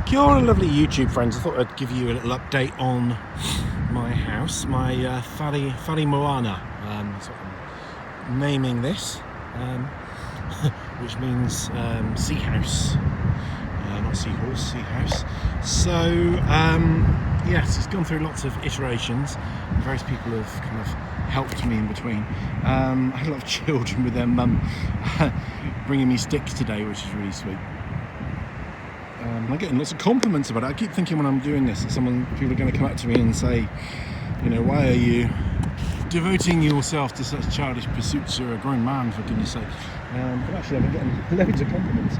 Kia ora, lovely YouTube friends. I thought I'd give you a little update on my house, my Whare Moana. So I'm naming this, which means sea house, not seahorse, sea house. So yes, it's gone through lots of iterations. Various people have kind of helped me in between. I had a lot of children with their mum bringing me sticks today, which is really sweet. I'm getting lots of compliments about it. I keep thinking when I'm doing this that people are going to come up to me and say, you know, why are you devoting yourself to such childish pursuits? You're a grown man, for goodness sake. But actually, I've been getting loads of compliments.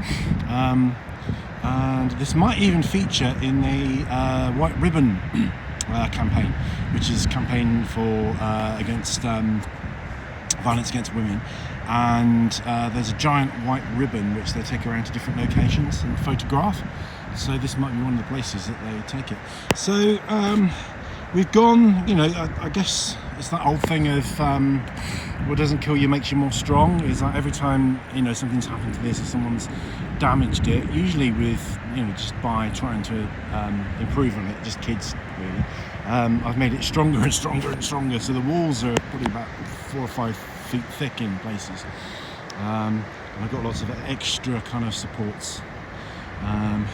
And this might even feature in the White Ribbon campaign, which is a campaign for against violence against women. And there's a giant white ribbon which they take around to different locations and photograph. So this might be one of the places that they take it. So we've gone, you know, I guess it's that old thing of what doesn't kill you makes you more strong. Is that every time, you know, something's happened to this or someone's damaged it, usually with, you know, just by trying to improve on it, just kids really, I've made it stronger and stronger and stronger. So the walls are probably about 4 or 5 feet thick in places, and I've got lots of extra kind of supports, and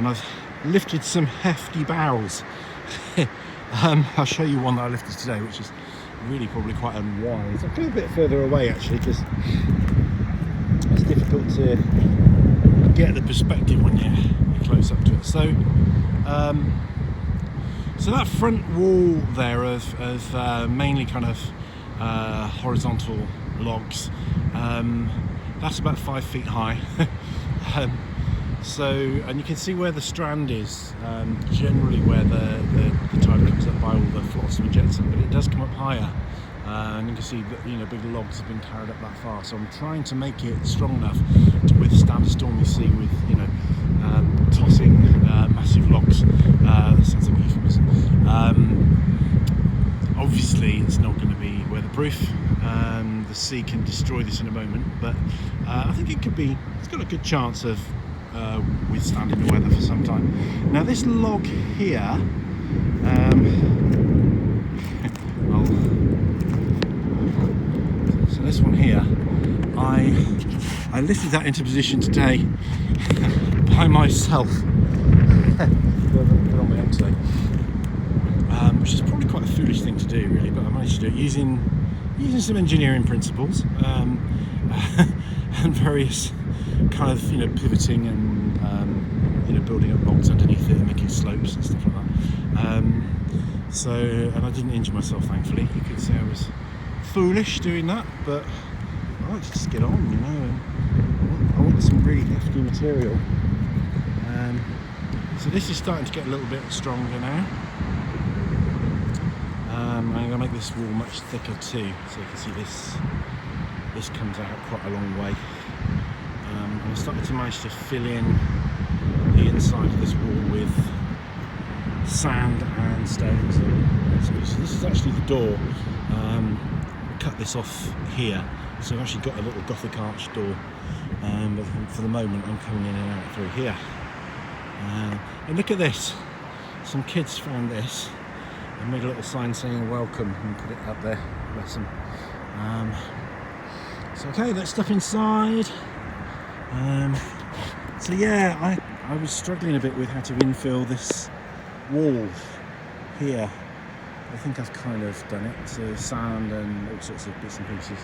I've lifted some hefty barrels. I'll show you one that I lifted today, which is really probably quite unwise. I feel a bit further away actually, because it's difficult to get the perspective when you're close up to it. So so that front wall there of mainly kind of horizontal logs, that's about 5 feet high. So, and you can see where the strand is, generally where the tide comes up by all the flotsam and jetsam, but it does come up higher, and you can see that, you know, big logs have been carried up that far. So I'm trying to make it strong enough to withstand a stormy sea with, you know, tossing massive logs. That sounds like a euphemism. Obviously it's not going to be weatherproof. The sea can destroy this in a moment, but I think it's got a good chance of withstanding the weather for some time. Now this log here, so this one here, I lifted that into position today by myself. Put on my own today, which is probably quite a foolish thing to do, really, but I managed to do it using some engineering principles, and various kind of, you know, pivoting and you know, building up logs underneath it and making slopes and stuff like that. So, and I didn't injure myself, thankfully. You could say I was foolish doing that, but I like to just get on, you know, and I want some really hefty material. So this is starting to get a little bit stronger now. I'm going to make this wall much thicker too, so you can see this comes out quite a long way. I'm starting to manage to fill in the inside of this wall with sand and stones. So this is actually the door. Cut this off here, so I've actually got a little Gothic arch door, but for the moment I'm coming in and out through here. And look at this, some kids found this and made a little sign saying welcome and put it up there. Bless them. So okay, let's step inside. So yeah, I was struggling a bit with how to infill this wall here. I think I've kind of done it. So sand and all sorts of bits and pieces.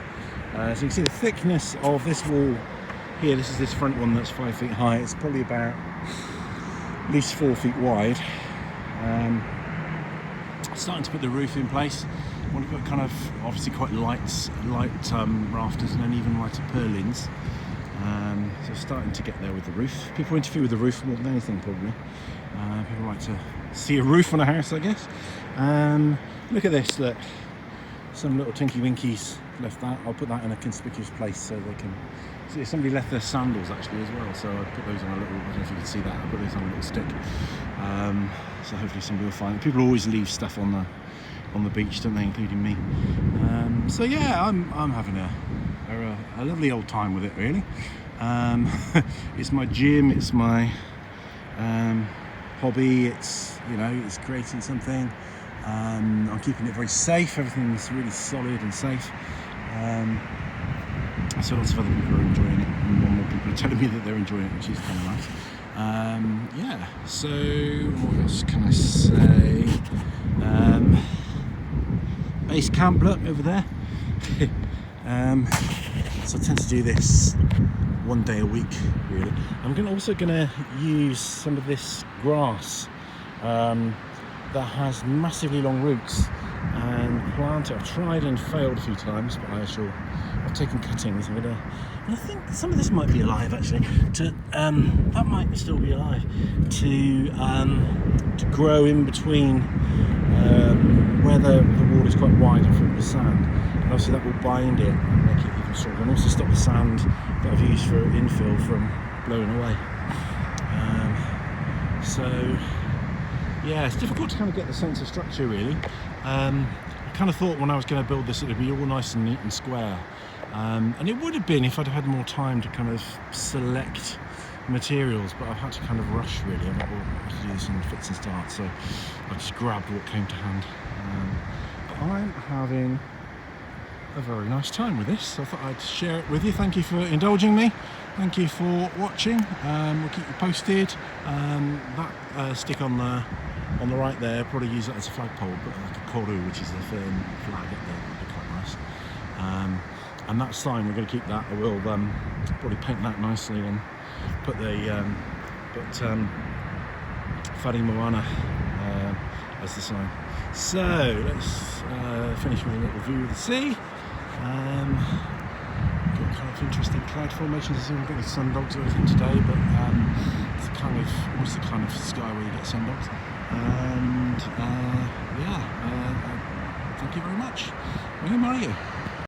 So you can see the thickness of this wall here. This is this front one that's 5 feet high. It's probably about at least 4 feet wide. Starting to put the roof in place. I want to put kind of obviously quite light rafters and then even lighter purlins. So starting to get there with the roof. People interfere with the roof more than anything, probably. People like to see a roof on a house, I guess. Look at this, look. Some little tinky winkies left that. I'll put that in a conspicuous place so they can see. Somebody left their sandals actually as well, so I put those on a little, I don't know if you can see that, I put those on a little stick. So hopefully somebody will find it. People always leave stuff on the beach, don't they, including me. So yeah, I'm having a lovely old time with it, really. It's my gym, it's my hobby. It's, you know, it's creating something. I'm keeping it very safe. Everything's really solid and safe. So lots of other people are enjoying it, and more people are telling me that they're enjoying it, which is kind of nice. Yeah, so what else can I say? Base camp, look over there. So I tend to do this one day a week, really. I'm also going to use some of this grass that has massively long roots and plant it. I've tried and failed a few times, but I've taken cuttings. And I think some of this might be alive actually. That might still be alive. To grow in between where the wall is quite wide and filled with sand, and obviously that will bind it and make it even stronger, and also stop the sand that I've used for infill from blowing away. So yeah, it's difficult to kind of get the sense of structure really. I kind of thought when I was going to build this it would be all nice and neat and square, and it would have been if I'd had more time to kind of select materials, but I've had to kind of rush really. I've had to do this in fits and starts, so I just grabbed what came to hand. But I'm having a very nice time with this, so I thought I'd share it with you. Thank you for indulging me. Thank you for watching. We'll keep you posted. That stick on the right there, probably use that as a flagpole, but like a koru, which is the fern flag up there, would be quite nice. And that sign, we're going to keep that. I will probably paint that nicely and put Fari Moana as the sign. So let's finish with a little view of the sea. Got kind of interesting cloud formations. I haven't got any sun dogs or anything today, but it's almost the kind of sky where you get sun dogs. And yeah, thank you very much. Rangimarie.